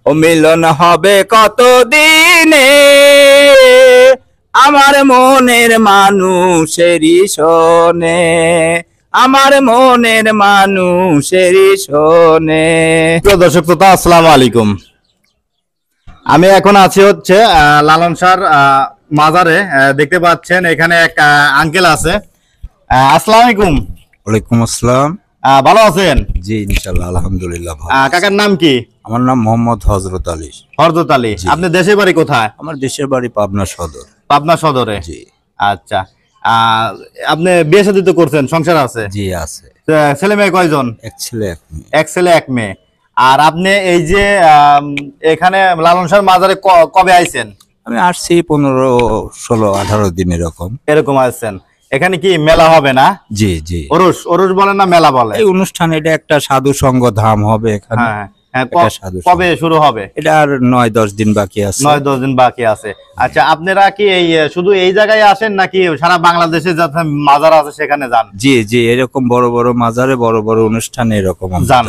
ও মিলন হবে কত দিনে আমার মনের মানুষেরই শোনে, আমার মনের মানুষেরই শোনে। প্রিয় দর্শক শ্রোতা, আসসালামু আলাইকুম। আমি এখন আছি হচ্ছে লালন শাহর মাজারে। দেখতে পাচ্ছেন এখানে এক আঙ্কেল আছে। আসসালামু আলাইকুম। ওয়ালাইকুম আসসালাম। ভালো আছেন? জি ইনশাআল্লাহ, আলহামদুলিল্লাহ ভালো। কাকার নাম কি? আমার নাম মোহাম্মদ হযরত আলী। হযরত আলী। আপনি দেশের বাড়ি কোথায়? আমার দেশের বাড়ি পাবনা সদর। পাবনা সদরে? জি। আচ্ছা, আপনি বিয়ে শাদী তো করছেন, সংসার আছে? জি আছে। ছেলে মেয়ে কয়জন? এক ছেলে এক মেয়ে। এক ছেলে এক মেয়ে। আর আপনি এই যে এখানে লালন শাহর মাজারে কবে আইছেন? আমি আসছি 15-16-18 দিন এরকম আসছেন। এখানে কি মেলা হবে না? জি জি। ওরস বলে না মেলা বলে? এই অনুষ্ঠান, এটা একটা সাধু সঙ্গ ধাম হবে এখানে। কবে শুরু হবে? এটা আর 9-10 দিন বাকি আছে। 9-10 দিন বাকি আছে। আচ্ছা, আপনারা কি এই শুধু এই জায়গায় আসেন নাকি সারা বাংলাদেশে যত মাজার আছে সেখানে যান? জি জি, এরকম বড় বড় মাজারে বড় বড় অনুষ্ঠানে এরকম যান।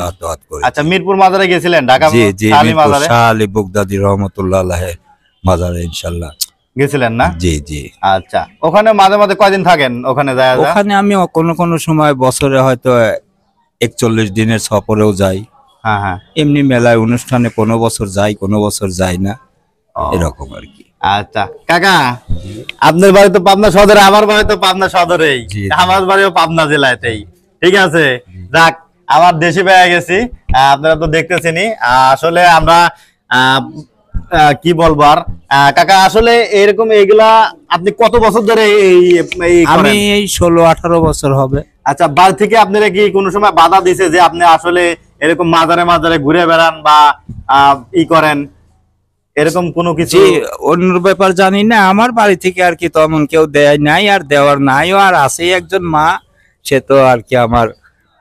করি। আচ্ছা, মিরপুর মাজারে গেছিলেন? ঢাকা জি জি, মাজারে? শাহ আলী বগদাদী রহমাতুল্লাহ আলাইহি মাজারে ইনশাআল্লাহ গেছিলেন না? জি জি। আচ্ছা, ওখানে মাঝে মাঝে কয়দিন থাকেন ওখানে? ওখানে আমি কোন সময় বছরে হয়তো 41 দিনের সফরেও যাই। হ্যাঁ হ্যাঁ। এমনি মেলায় অনুষ্ঠানে কোনো বছর যাই, কোনো বছর যাই না, এরকম আর কি। আচ্ছা কাকা, আপনার বাড়ি তো পাবনা সদরে, আমার বাড়ি তো পাবনা সদরেই, আমার বাড়িও পাবনা জেলাতেই। ঠিক আছে, যাক, আমার দেশে পেয়ে গেছি। আপনারা তো দেখতেছেনই। আসলে আমরা কি বলবো আর, কাকা আসলে এরকম এইগুলা আপনি কত বছর ধরে আমি এই 16-18 বছর হবে। আচ্ছা, বাড়ি থেকে আপনারা কি কোনো সময় বাধা দিছে যে আপনি আসলে এরকম মাজারে মাজারে ঘুরে বেড়ান বা করেন, এরকম কোনো কিছু? অন্য ব্যাপার জানি না, আমার বাড়ি থেকে আর কি তেমন কেউ দেয় নাই, আর দেওয়ার নাইও। আর আছে একজন মা, সে তো আর কি আমার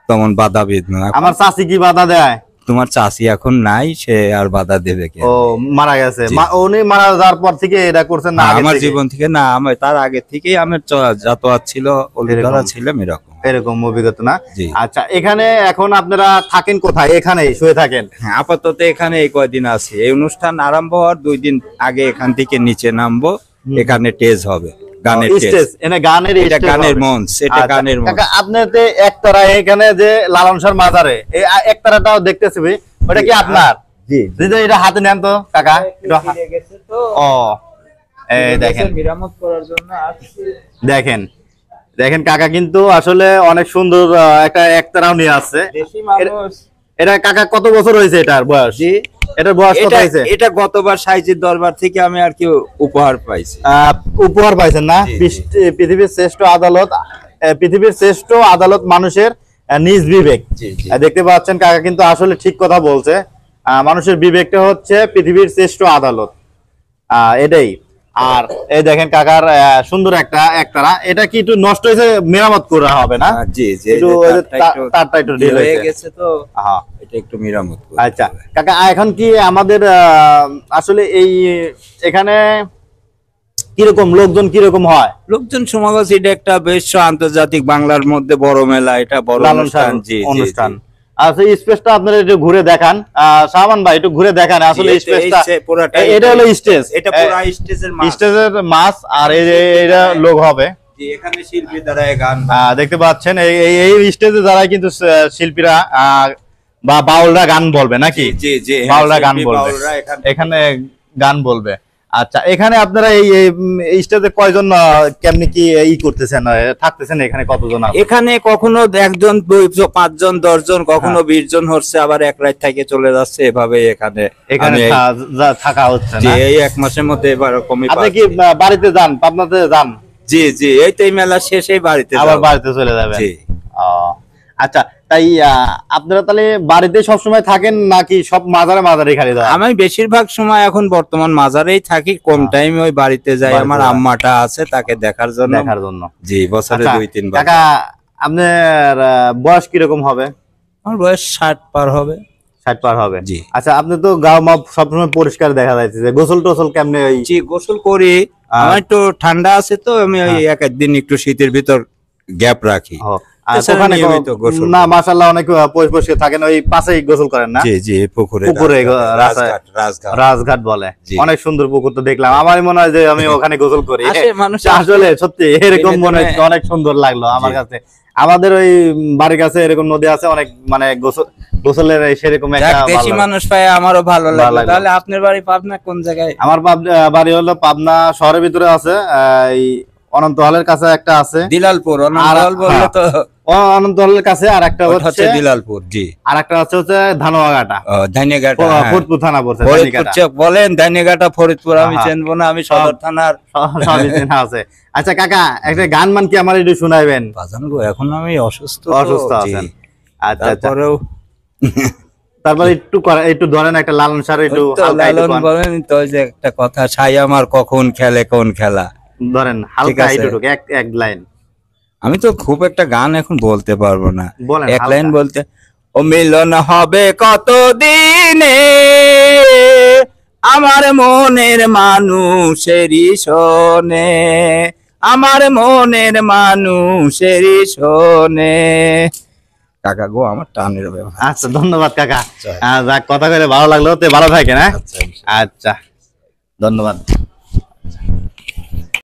তেমন বাধা বিদ না। আমার চাচি কি বাধা দেয়? তোমার চাচি এখন নাই, সে আর বাধা দেবে কে? ও মারা গেছে। উনি মারা যাওয়ার পর থেকে এটা করছেন না? আমার জীবন থেকে না, আমার তার আগে থেকেই আমার যাতায়াত ছিল, ছিলাম এরকম অভিজ্ঞতা না? আচ্ছা, এখানে এখন আপনারা থাকেন কোথায়? এখানে শুয়ে থাকেন? হ্যাঁ, আপাতত এখানে এই কয়দিন আছি। এই অনুষ্ঠান আরম্ভ হওয়ার 2 দিন আগে এখান থেকে নিচে নামবো। এখানে টেজ হবে, গানের টেজ। এটা গানের মঞ্চ, এটা গানের মঞ্চ। আপনাতে একতারা এখানে যে লালন শাহর মাজারে এই একতারাটাও দেখতেছি, ওটা কি আপনার? জি। এটা হাতে নেন তো কাকা। ও এই দেখেন, মেরামত করার জন্য আসছি। দেখেন দেখেন কাকা কিন্তু আসলে অনেক সুন্দর একটা একতারাও নিয়ে আসছে। এটা কাকা কত বছর হয়েছে এটার বয়স? জি, এটার বয়স কত হয়েছে? এটা গতবার সাইজির দরবার থেকে আমি আর কি উপহার পাইছি। উপহার পাইছেন না? পৃথিবীর শ্রেষ্ঠ আদালত, পৃথিবীর শ্রেষ্ঠ আদালত মানুষের নিজ বিবেক। দেখতে পাচ্ছেন কাকা কিন্তু আসলে ঠিক কথা বলছে। মানুষের বিবেকটা হচ্ছে পৃথিবীর শ্রেষ্ঠ আদালত, এটাই। আর এই দেখেন কাকার সুন্দর একটা একতারা। এটা কি একটু নষ্ট হয়েছে, মেরামত করা হবে না? জি জি, তারটা একটু ঢিল হয়ে গেছে তো, হ্যাঁ, এটা একটু মেরামত। আচ্ছা কাকা, এখন কি আমাদের আসলে এই এখানে কিরকম লোকজন কিরকম হয়? লোকজন সমাগম, এটা একটা বেশ আন্তর্জাতিক বাংলার মধ্যে বড় মেলা, এটা বড় অনুষ্ঠান। আচ্ছা, স্পেসটা আপনারা একটু ঘুরে দেখান। শাহমান ভাই একটু ঘুরে দেখান আসলে স্পেসটা। এটা হলো স্টেজ, এটা পুরো স্টেজের মাছ, আর এটা লোক হবে। এখানে শিল্পী দ্বারা গান দেখতে পাচ্ছেন, এই স্টেজে দ্বারা কিন্তু শিল্পীরা বা বাউলরা গান বলবে নাকি? জি জি, বাউলরা গান বলবে, এখানে গান বলবে। আচ্ছা, এখানে আপনারা এই স্টেজে কয়জন কেমনি কি করতেছেন, থাকতেছেন এখানে? কতজন? এখানে কখনো 1 জন, 2 জন, 5 জন, 10 জন, কখনো 20 জন হচ্ছে, আবার এক রাত থেকে চলে যাচ্ছে, এভাবে এখানে থাকা হচ্ছে। এই 1 মাসের মধ্যে এবার কমই। আপনি কি বাড়িতে যান, পাবনাতে যান? জি জি, এই তো এই মেলা শেষেই বাড়িতে, আবার বাড়িতে চলে যাবেন? জি। আচ্ছা, তাই আপনারা তাহলে বাড়িতে সবসময় থাকেন নাকি সব মাজারে মাজারে খালি যান? আমি বেশিরভাগ সময় এখন বর্তমান মাজারেই থাকি, কম টাইমে ওই বাড়িতে যাই। আমার আম্মাটা আছে, তাকে দেখার জন্য। জি, বছরে 2-3 বার। কাকা, আপনার বয়স কিরকম হবে? আমার বয়স 60 পার হবে। 60 পার হবে? জি। আচ্ছা, আপনি তো গাও মাপ সবসময় পরিষ্কার দেখা যাচ্ছে, গোসল টোসল কেমনে? জি, গোসল করি। আমার একটু ঠান্ডা আছে তো, আমি ওই 1 দিন একটু শীতের ভিতর গ্যাপ রাখি। ওখানে নিয়মিত গোসল না করি। মাশাআল্লাহ অনেক পরিষ্কার থাকেন, ওই পাশেই গোসল করেন না? জি জি, পুকুরে পুকুরে রাজঘাট রাজঘাট বলে, জি। অনেক সুন্দর পুকুর তো দেখলাম, আমারই মনে হয় যে আমি ওখানে গোসল করি। আসে মানুষ, আসলে সত্যি এরকম মনে বিনোদনে- অনেক সুন্দর লাগলো আমার জি। কাছে। আমাদের ওই বাড়ির কাছে এরকম নদী আছে অনেক, মানে গোসলের সেরকম যাক, একটা দেশি ভালো লাগে। মানুষ পায় আমারও ভালো লাগলো। লাগলো। তাহলে আপনার বাড়ি পাবনা কোন জায়গায়? আমার বাড়ি হলো পাবনা শহরের ভিতরে আছে, এই অনন্ত হলের কাছে একটা আছে, দিলালপুর। অনন্তহল বললে হ্যাঁ। তো অনন্ত হলের কাছে, আর একটা ওটা হচ্ছে হচ্ছে দিলালপুর। জি, আর একটা হচ্ছে ধানোয়াঘাটা, ধানিয়াঘাটা, ফরিদপুর থানা পড়ছে। ফরিদপুর ধানিয়াঘাটা। চক বলেন, ধানিয়াঘাটা ফরিদপুর আমি হ্যাঁ। চিনবো না, আমি সদর থানার। সবই চেনা আছে। আচ্ছা কাকা, একটা গান মান কি আমার একটু শুনাইবেন? বাজান গো, এখন আমি অসুস্থ তো, অসুস্থ জি। আছেন? আচ্ছা আচ্ছা, তারপরেও তারপরে একটু ধরেন একটা লালন সার একটু ওই তো হালকা একটু লালন বলেন তো, ওই যে একটা কথা, ছাই আমার কখন খেলে কোন খেলা। ধরেন ঠিক হালকা আছে। একটু এক লাইন আমি তো খুব একটা গান এখন বলতে পারবো না, বলেন, এক হালকা। লাইন বলতে। ও মিলন হবে কত দিনে আমার মনের মানুষেরই শোনে, আমার মনের মানুষেরই শোনে। কাকা গো, আমার টানের ব্যাপার। আচ্ছা ধন্যবাদ কাকা, আচ্ছা। যাক কথা কইলে ভালো লাগলো, তো ভালো থাকেন। হ্যাঁ আচ্ছা। আচ্ছা ধন্যবাদ।